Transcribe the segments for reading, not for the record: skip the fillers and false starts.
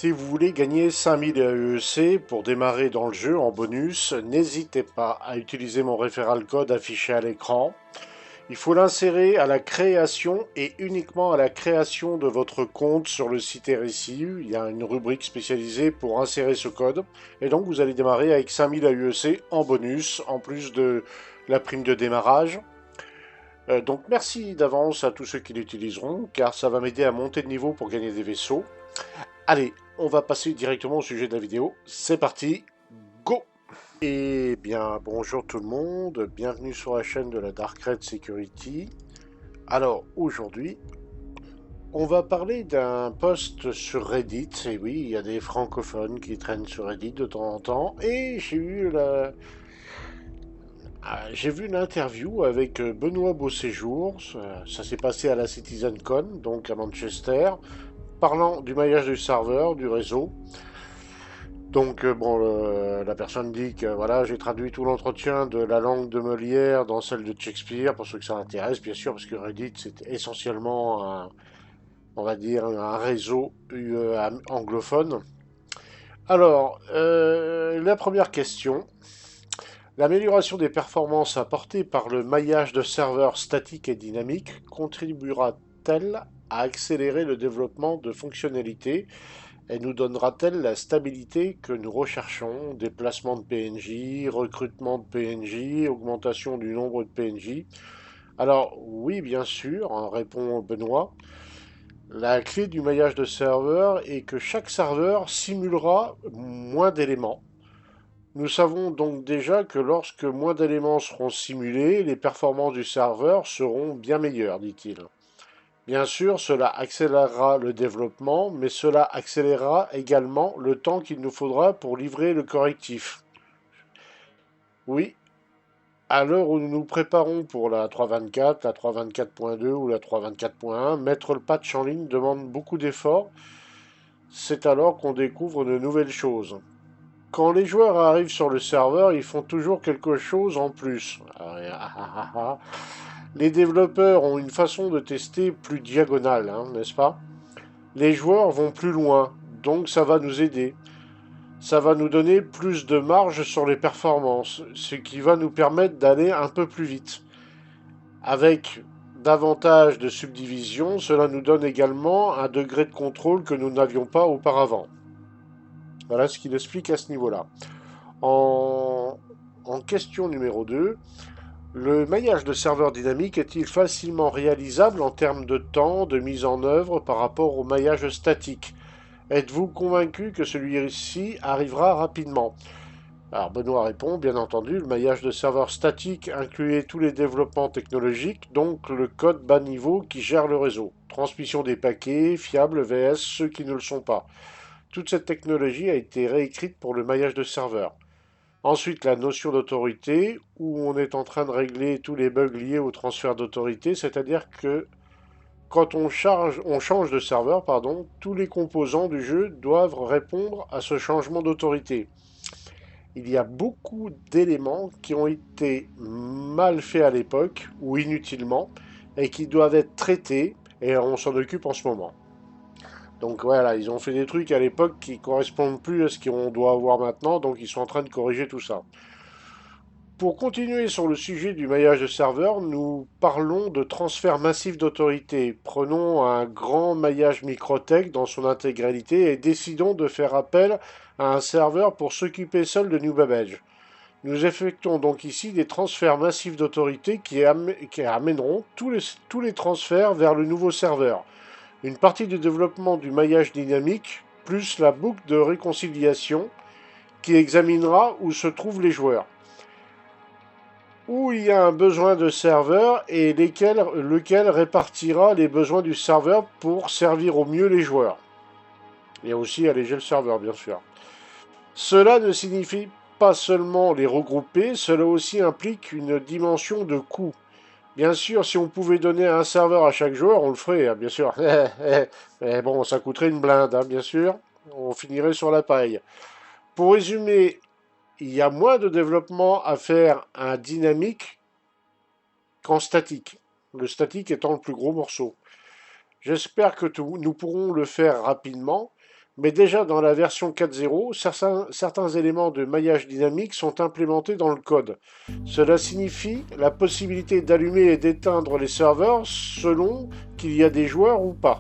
Si vous voulez gagner 5000 AEC pour démarrer dans le jeu en bonus, n'hésitez pas à utiliser mon référal code affiché à l'écran. Il faut l'insérer à la création et uniquement à la création de votre compte sur le site RSI. Il y a une rubrique spécialisée pour insérer ce code. Et donc vous allez démarrer avec 5000 AEC en bonus, en plus de la prime de démarrage. Donc merci d'avance à tous ceux qui l'utiliseront, car ça va m'aider à monter de niveau pour gagner des vaisseaux. Allez, on va passer directement au sujet de la vidéo. C'est parti, go! Eh bien, bonjour tout le monde, bienvenue sur la chaîne de la Dark Red Security. Alors, aujourd'hui, on va parler d'un post sur Reddit. Et oui, il y a des francophones qui traînent sur Reddit de temps en temps. Et j'ai vu une interview avec Benoît Beauséjour. Ça s'est passé à la CitizenCon, donc à Manchester, parlant du maillage du serveur, du réseau. Donc, la personne dit que voilà, j'ai traduit tout l'entretien de la langue de Molière dans celle de Shakespeare, pour ceux que ça intéresse, bien sûr, parce que Reddit, c'est essentiellement, on va dire, un réseau anglophone. Alors, la première question. L'amélioration des performances apportées par le maillage de serveurs statiques et dynamiques contribuera-t-elle à accélérer le développement de fonctionnalités et nous donnera-t-elle la stabilité que nous recherchons? Déplacement de PNJ, recrutement de PNJ, augmentation du nombre de PNJ. Alors oui, bien sûr, hein, répond Benoît. La clé du maillage de serveur est que chaque serveur simulera moins d'éléments. Nous savons donc déjà que lorsque moins d'éléments seront simulés, les performances du serveur seront bien meilleures, dit-il. Bien sûr, cela accélérera le développement, mais cela accélérera également le temps qu'il nous faudra pour livrer le correctif. Oui, à l'heure où nous nous préparons pour la 3.24, la 3.24.2 ou la 3.24.1, mettre le patch en ligne demande beaucoup d'efforts. C'est alors qu'on découvre de nouvelles choses. Quand les joueurs arrivent sur le serveur, ils font toujours quelque chose en plus. Les développeurs ont une façon de tester plus diagonale, hein, n'est-ce pas? Les joueurs vont plus loin, donc ça va nous aider. Ça va nous donner plus de marge sur les performances, ce qui va nous permettre d'aller un peu plus vite. Avec davantage de subdivisions, cela nous donne également un degré de contrôle que nous n'avions pas auparavant. Voilà ce qu'il explique à ce niveau-là. En, en question numéro 2, le maillage de serveurs dynamiques est-il facilement réalisable en termes de temps de mise en œuvre par rapport au maillage statique? Êtes-vous convaincu que celui-ci arrivera rapidement? Alors Benoît répond, bien entendu, le maillage de serveurs statiques incluait tous les développements technologiques, donc le code bas niveau qui gère le réseau. Transmission des paquets, fiables vs ceux qui ne le sont pas. Toute cette technologie a été réécrite pour le maillage de serveurs. Ensuite, la notion d'autorité, où on est en train de régler tous les bugs liés au transfert d'autorité, c'est-à-dire que quand on change de serveur, pardon, tous les composants du jeu doivent répondre à ce changement d'autorité. Il y a beaucoup d'éléments qui ont été mal faits à l'époque ou inutilement et qui doivent être traités et on s'en occupe en ce moment. Donc voilà, ils ont fait des trucs à l'époque qui correspondent plus à ce qu'on doit avoir maintenant, donc ils sont en train de corriger tout ça. Pour continuer sur le sujet du maillage de serveurs, nous parlons de transfert massif d'autorité. Prenons un grand maillage Microtech dans son intégralité et décidons de faire appel à un serveur pour s'occuper seul de New Babbage. Nous effectuons donc ici des transferts massifs d'autorité qui amèneront tous les transferts vers le nouveau serveur. Une partie du développement du maillage dynamique, plus la boucle de réconciliation qui examinera où se trouvent les joueurs. Où il y a un besoin de serveur et lequel répartira les besoins du serveur pour servir au mieux les joueurs. Et aussi alléger le serveur, bien sûr. Cela ne signifie pas seulement les regrouper, cela aussi implique une dimension de coût. Bien sûr, si on pouvait donner un serveur à chaque joueur, on le ferait, hein, bien sûr. Mais bon, ça coûterait une blinde, hein, bien sûr. On finirait sur la paille. Pour résumer, il y a moins de développement à faire un dynamique qu'en statique. Le statique étant le plus gros morceau. J'espère que nous pourrons le faire rapidement, Mais déjà dans la version 4.0, certains éléments de maillage dynamique sont implémentés dans le code. Cela signifie la possibilité d'allumer et d'éteindre les serveurs selon qu'il y a des joueurs ou pas.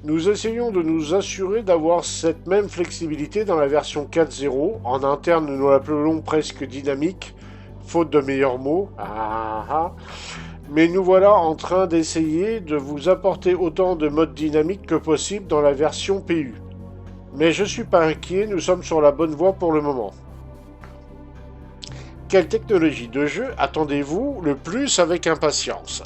Nous essayons de nous assurer d'avoir cette même flexibilité dans la version 4.0. En interne, nous l'appelons presque dynamique, faute de meilleurs mots. Mais nous voilà en train d'essayer de vous apporter autant de modes dynamiques que possible dans la version PU. Mais je suis pas inquiet, nous sommes sur la bonne voie pour le moment. Quelle technologie de jeu attendez-vous le plus avec impatience,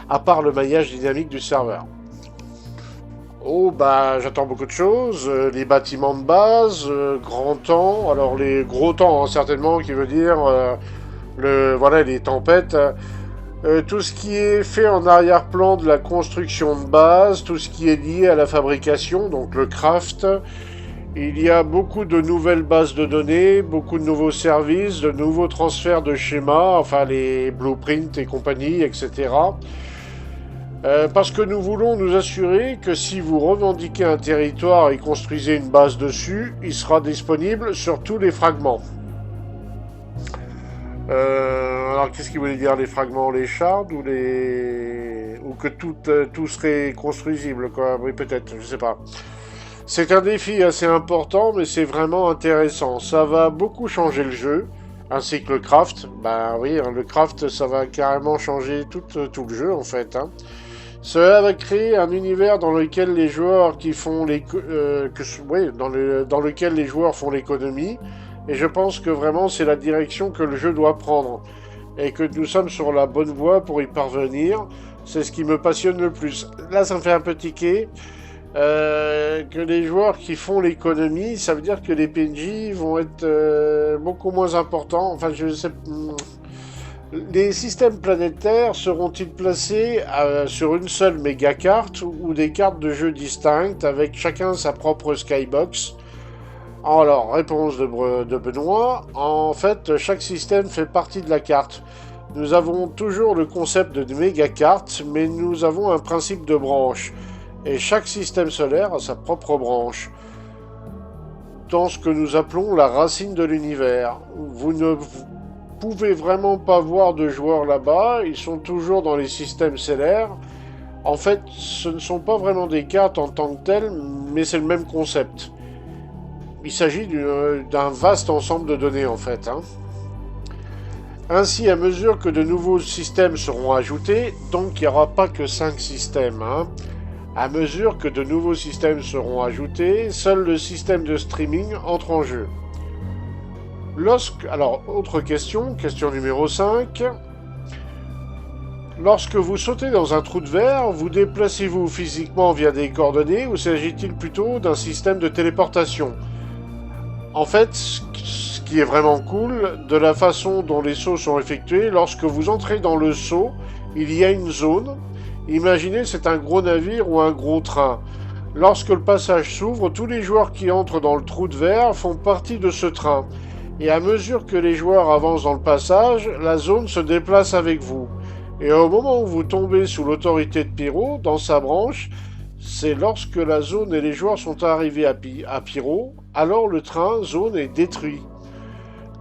à part le maillage dynamique du serveur? Oh bah j'attends beaucoup de choses, les bâtiments de base, grand temps, alors les gros temps hein, certainement qui veut dire voilà les tempêtes, tout ce qui est fait en arrière-plan de la construction de base, tout ce qui est lié à la fabrication, donc le craft. Il y a beaucoup de nouvelles bases de données, beaucoup de nouveaux services, de nouveaux transferts de schémas, enfin les blueprints et compagnie, etc. Parce que nous voulons nous assurer que si vous revendiquez un territoire et construisez une base dessus, il sera disponible sur tous les fragments. Alors qu'est-ce qu'il voulait dire les fragments, les shards ou les ou que tout serait construisible quoi? Oui peut-être, je sais pas. C'est un défi assez important, mais c'est vraiment intéressant. Ça va beaucoup changer le jeu, ainsi que le craft. Bah oui, hein, le craft, ça va carrément changer tout le jeu en fait. Hein. Cela va créer un univers dans lequel les joueurs qui font dans lequel les joueurs font l'économie. Et je pense que vraiment c'est la direction que le jeu doit prendre. Et que nous sommes sur la bonne voie pour y parvenir. C'est ce qui me passionne le plus. Là, ça me fait un peu tiquer. Que les joueurs qui font l'économie, ça veut dire que les PNJ vont être beaucoup moins importants. Enfin, je sais. Les systèmes planétaires seront-ils placés sur une seule méga carte ou des cartes de jeu distinctes avec chacun sa propre skybox? Alors, réponse de Benoît. En fait, chaque système fait partie de la carte. Nous avons toujours le concept de méga carte, mais nous avons un principe de branche. Et chaque système solaire a sa propre branche, dans ce que nous appelons la racine de l'univers. Vous ne pouvez vraiment pas voir de joueurs là-bas, ils sont toujours dans les systèmes stellaires. En fait, ce ne sont pas vraiment des cartes en tant que telles, mais c'est le même concept. Il s'agit d'un vaste ensemble de données en fait. Hein. Ainsi, à mesure que de nouveaux systèmes seront ajoutés, donc il n'y aura pas que 5 systèmes, hein, à mesure que de nouveaux systèmes seront ajoutés, seul le système de streaming entre en jeu. Alors, autre question numéro 5. Lorsque vous sautez dans un trou de verre, vous déplacez-vous physiquement via des coordonnées ou s'agit-il plutôt d'un système de téléportation? En fait, ce qui est vraiment cool, de la façon dont les sauts sont effectués, lorsque vous entrez dans le saut, il y a une zone. Imaginez, c'est un gros navire ou un gros train. Lorsque le passage s'ouvre, tous les joueurs qui entrent dans le trou de verre font partie de ce train. Et à mesure que les joueurs avancent dans le passage, la zone se déplace avec vous. Et au moment où vous tombez sous l'autorité de Pyro, dans sa branche, c'est lorsque la zone et les joueurs sont arrivés à Pyro, alors le train zone est détruit.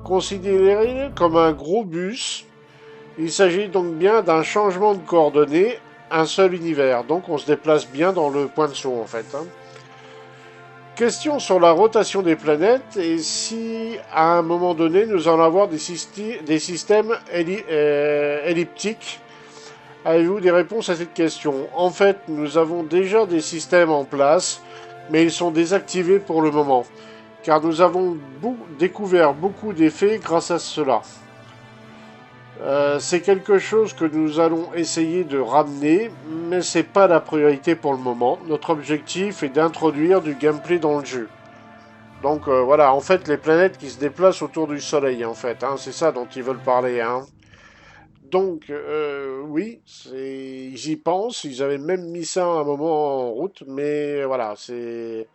Considéré comme un gros bus, il s'agit donc bien d'un changement de coordonnées, un seul univers. Donc on se déplace bien dans le point de saut en fait. Hein. Question sur la rotation des planètes et si à un moment donné nous allons avoir des systèmes elliptiques. Avez-vous des réponses à cette question? En fait, nous avons déjà des systèmes en place, mais ils sont désactivés pour le moment, car nous avons découvert beaucoup d'effets grâce à cela. C'est quelque chose que nous allons essayer de ramener, mais c'est pas la priorité pour le moment. Notre objectif est d'introduire du gameplay dans le jeu. Donc voilà, en fait, les planètes qui se déplacent autour du Soleil, en fait, hein, c'est ça dont ils veulent parler. Hein. Donc oui, ils y pensent. Ils avaient même mis ça à un moment en route, mais voilà, c'est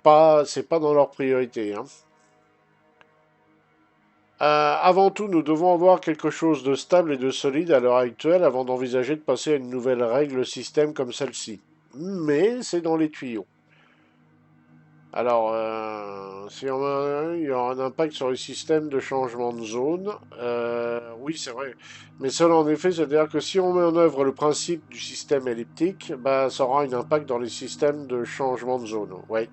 pas dans leur priorité. Hein. Avant tout, nous devons avoir quelque chose de stable et de solide à l'heure actuelle avant d'envisager de passer à une nouvelle règle système comme celle-ci. mais c'est dans les tuyaux. Alors, il y aura un impact sur le système de changement de zone. Oui, c'est vrai. Mais cela, en effet, c'est-à-dire que si on met en œuvre le principe du système elliptique, bah, ça aura un impact dans les systèmes de changement de zone. Ouais.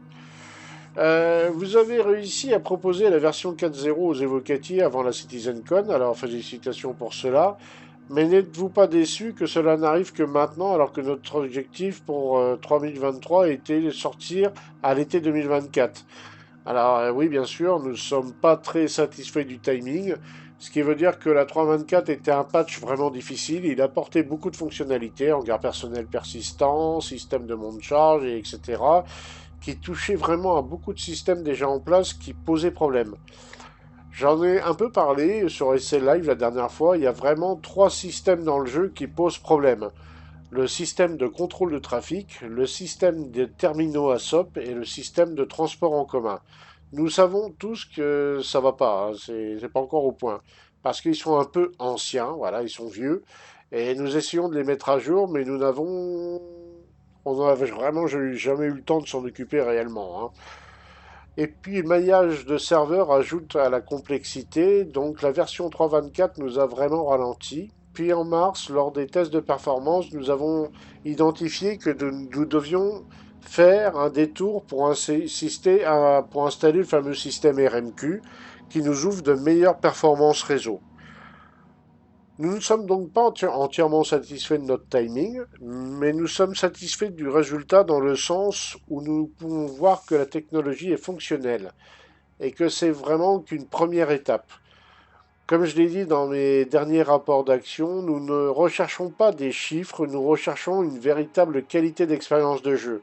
Vous avez réussi à proposer la version 4.0 aux évocatiers avant la CitizenCon, alors félicitations pour cela. Mais n'êtes-vous pas déçu que cela n'arrive que maintenant, alors que notre objectif pour 3023 était de sortir à l'été 2024? Alors oui, bien sûr, nous ne sommes pas très satisfaits du timing, ce qui veut dire que la 3.24 était un patch vraiment difficile. Il apportait beaucoup de fonctionnalités, hangar personnel persistant, système de monte charge, etc., qui touchait vraiment à beaucoup de systèmes déjà en place qui posaient problème. J'en ai un peu parlé sur SL Live la dernière fois. Il y a vraiment trois systèmes dans le jeu qui posent problème. Le système de contrôle de trafic, le système des terminaux à SOP et le système de transport en commun. Nous savons tous que ça va pas, hein, c'est pas encore au point. Parce qu'ils sont un peu anciens, voilà, ils sont vieux. Et nous essayons de les mettre à jour, mais nous n'avons. On n'en avait vraiment jamais eu le temps de s'en occuper réellement, hein. Et puis le maillage de serveurs ajoute à la complexité, donc la version 3.24 nous a vraiment ralenti. Puis en mars, lors des tests de performance, nous avons identifié que nous devions faire un détour pour pour installer le fameux système RMQ qui nous ouvre de meilleures performances réseau. Nous ne sommes donc pas entièrement satisfaits de notre timing, mais nous sommes satisfaits du résultat dans le sens où nous pouvons voir que la technologie est fonctionnelle et que c'est vraiment qu'une première étape. Comme je l'ai dit dans mes derniers rapports d'action, nous ne recherchons pas des chiffres, nous recherchons une véritable qualité d'expérience de jeu.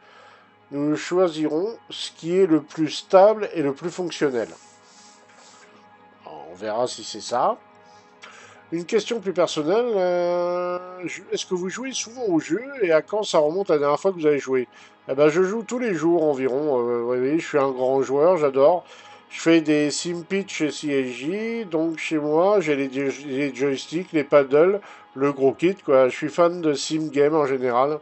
Nous choisirons ce qui est le plus stable et le plus fonctionnel. On verra si c'est ça. Une question plus personnelle, est-ce que vous jouez souvent au jeu et à quand ça remonte la dernière fois que vous avez joué? Eh ben, je joue tous les jours environ. Oui, oui, je suis un grand joueur, j'adore. Je fais des sim pitch chez CSJ, donc chez moi j'ai les joysticks, les paddles, le gros kit quoi. Je suis fan de sim game en général.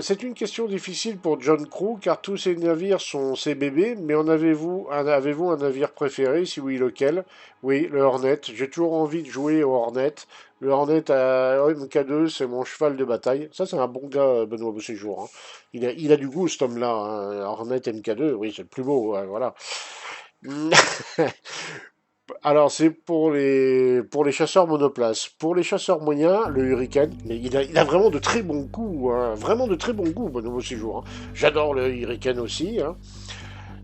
C'est une question difficile pour John Crew car tous ces navires sont ses bébés, mais en avez-vous un navire préféré? Si oui, lequel? Oui, le Hornet. J'ai toujours envie de jouer au Hornet. Le Hornet à MK2, c'est mon cheval de bataille. Ça, c'est un bon gars, Benoît Beauséjour, hein. Il a du goût, cet homme-là, hein. Hornet MK2, oui, c'est le plus beau, ouais, voilà. Alors, c'est pour les chasseurs monoplace. Pour les chasseurs moyens, le Hurricane, mais il a vraiment de très bons goûts, hein, vraiment de très bons goûts, Benoît Séjour, hein. J'adore le Hurricane aussi, hein.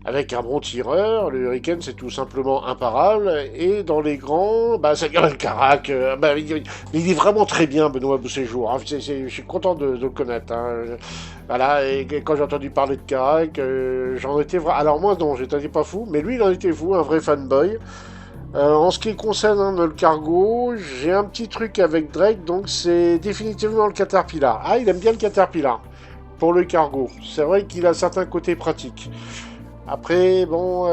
Avec un bon tireur, le Hurricane c'est tout simplement imparable. Et dans les grands, bah, ça le Carac. Bah, il est vraiment très bien, Benoît Beauséjour, hein. Je suis content de le connaître, hein. Voilà, et quand j'ai entendu parler de Carac, j'en étais. Alors moi, non, j'étais pas fou, mais lui, il en était fou, un vrai fanboy. En ce qui concerne le cargo, j'ai un petit truc avec Drake, donc c'est définitivement le Caterpillar. Ah, il aime bien le Caterpillar pour le cargo. C'est vrai qu'il a certains côtés pratiques. Après, bon,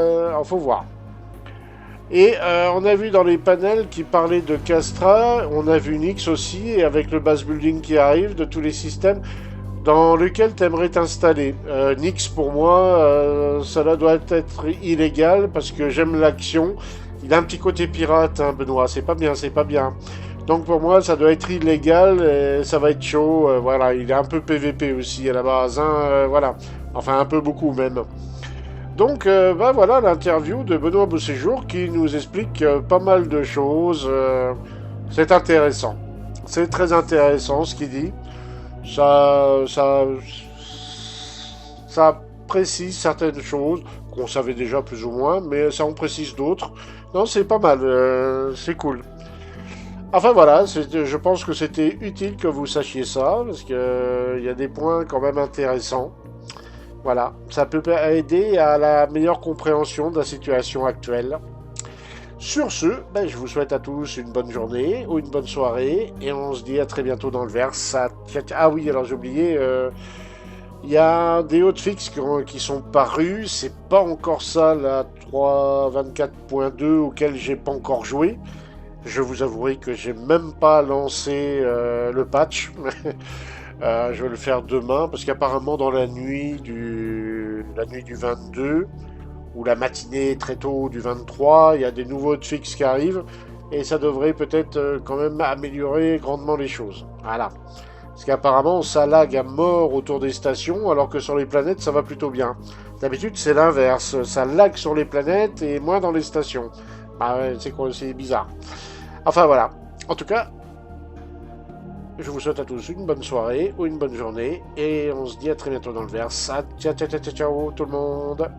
faut voir. Et on a vu dans les panels qui parlaient de Castra, on a vu Nix aussi, et avec le base building qui arrive, de tous les systèmes, dans lequel tu aimerais t'installer. Nix, pour moi, ça doit être illégal parce que j'aime l'action. Il a un petit côté pirate, hein, Benoît, c'est pas bien, c'est pas bien. Donc pour moi, ça doit être illégal et ça va être chaud. Voilà, il est un peu PVP aussi à la base, hein, voilà. Enfin, un peu beaucoup même. Donc, bah voilà l'interview de Benoît Beauséjour qui nous explique pas mal de choses. C'est intéressant. C'est très intéressant ce qu'il dit. Ça, ça, ça précise certaines choses qu'on savait déjà plus ou moins, mais ça en précise d'autres. Non, c'est pas mal, c'est cool. Enfin voilà, je pense que c'était utile que vous sachiez ça, parce qu'il y a des points quand même intéressants. Voilà, ça peut aider à la meilleure compréhension de la situation actuelle. Sur ce, ben, je vous souhaite à tous une bonne journée ou une bonne soirée, et on se dit à très bientôt dans le verse. Ah oui, alors j'ai oublié, il y a des hotfix qui sont parus, c'est pas encore ça la 3.24.2 auquel j'ai pas encore joué. Je vous avouerai que j'ai même pas lancé le patch. Je vais le faire demain parce qu'apparemment dans la nuit du 22 ou la matinée très tôt du 23, il y a des nouveaux hotfix qui arrivent et ça devrait peut-être quand même améliorer grandement les choses. Voilà. Parce qu'apparemment ça lag à mort autour des stations alors que sur les planètes ça va plutôt bien. D'habitude c'est l'inverse, ça lag sur les planètes et moins dans les stations. Bah ouais, c'est quoi, c'est bizarre. Enfin voilà. En tout cas, je vous souhaite à tous une bonne soirée ou une bonne journée et on se dit à très bientôt dans le verse. Ciao, ciao, ciao, ciao, ciao tout le monde.